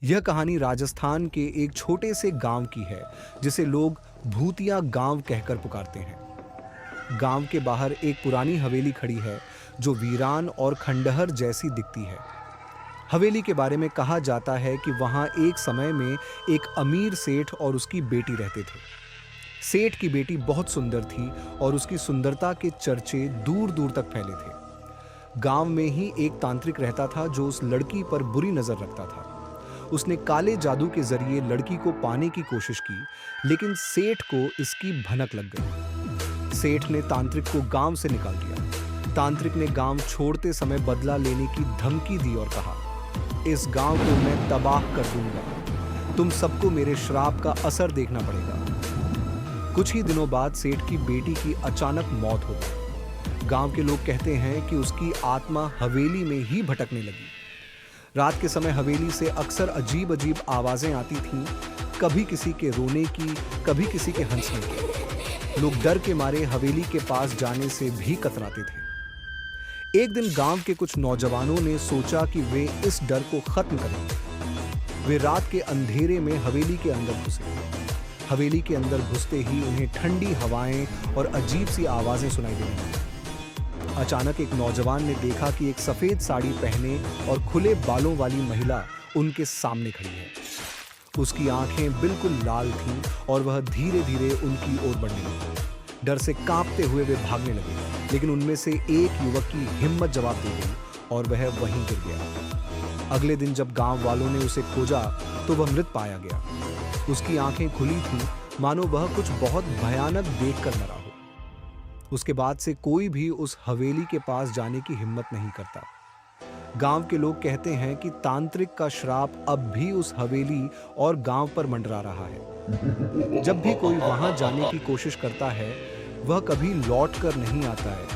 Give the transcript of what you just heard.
यह कहानी राजस्थान के एक छोटे से गांव की है जिसे लोग भूतिया गांव कहकर पुकारते हैं। गांव के बाहर एक पुरानी हवेली खड़ी है जो वीरान और खंडहर जैसी दिखती है। हवेली के बारे में कहा जाता है कि वहां एक समय में एक अमीर सेठ और उसकी बेटी रहते थे। सेठ की बेटी बहुत सुंदर थी और उसकी सुंदरता के चर्चे दूर दूर तक फैले थे। गांव में ही एक तांत्रिक रहता था जो उस लड़की पर बुरी नजर रखता था। उसने काले जादू के जरिए लड़की को पाने की कोशिश की, लेकिन सेठ को इसकी भनक लग गई। सेठ ने तांत्रिक को गांव से निकाल दिया। तांत्रिक ने गांव छोड़ते समय बदला लेने की धमकी दी और कहा, इस गांव को मैं तबाह कर दूंगा। तुम सबको मेरे श्राप का असर देखना पड़ेगा। कुछ ही दिनों बाद सेठ की बेटी की अचानक मौत हो गई। गांव के लोग कहते हैं कि उसकी आत्मा हवेली में ही भटकने लगी। रात के समय हवेली से अक्सर अजीब अजीब आवाजें आती थीं, कभी किसी के रोने की, कभी किसी के हंसने की। लोग डर के मारे हवेली के पास जाने से भी कतराते थे। एक दिन गांव के कुछ नौजवानों ने सोचा कि वे इस डर को खत्म करेंगे। वे रात के अंधेरे में हवेली के अंदर घुसे। हवेली के अंदर घुसते ही उन्हें ठंडी हवाएं और अजीब सी आवाजें सुनाई देने लगीं। अचानक एक नौजवान ने देखा कि एक सफेद साड़ी पहने और खुले बालों वाली महिला उनके सामने खड़ी है। उसकी आंखें बिल्कुल लाल थीं और वह धीरे धीरे उनकी ओर बढ़ने लगी। डर से कांपते हुए वे भागने लगे, लेकिन उनमें से एक युवक की हिम्मत जवाब दे गई और वह वहीं गिर गया। अगले दिन जब गांव वालों ने उसे खोजा तो वह मृत पाया गया। उसकी आंखें खुली थीं, मानो वह कुछ बहुत भयानक देखकर मरा हो। उसके बाद से कोई भी उस हवेली के पास जाने की हिम्मत नहीं करता। गांव के लोग कहते हैं कि तांत्रिक का श्राप अब भी उस हवेली और गांव पर मंडरा रहा है। जब भी कोई वहां जाने की कोशिश करता है, वह कभी लौट कर नहीं आता है।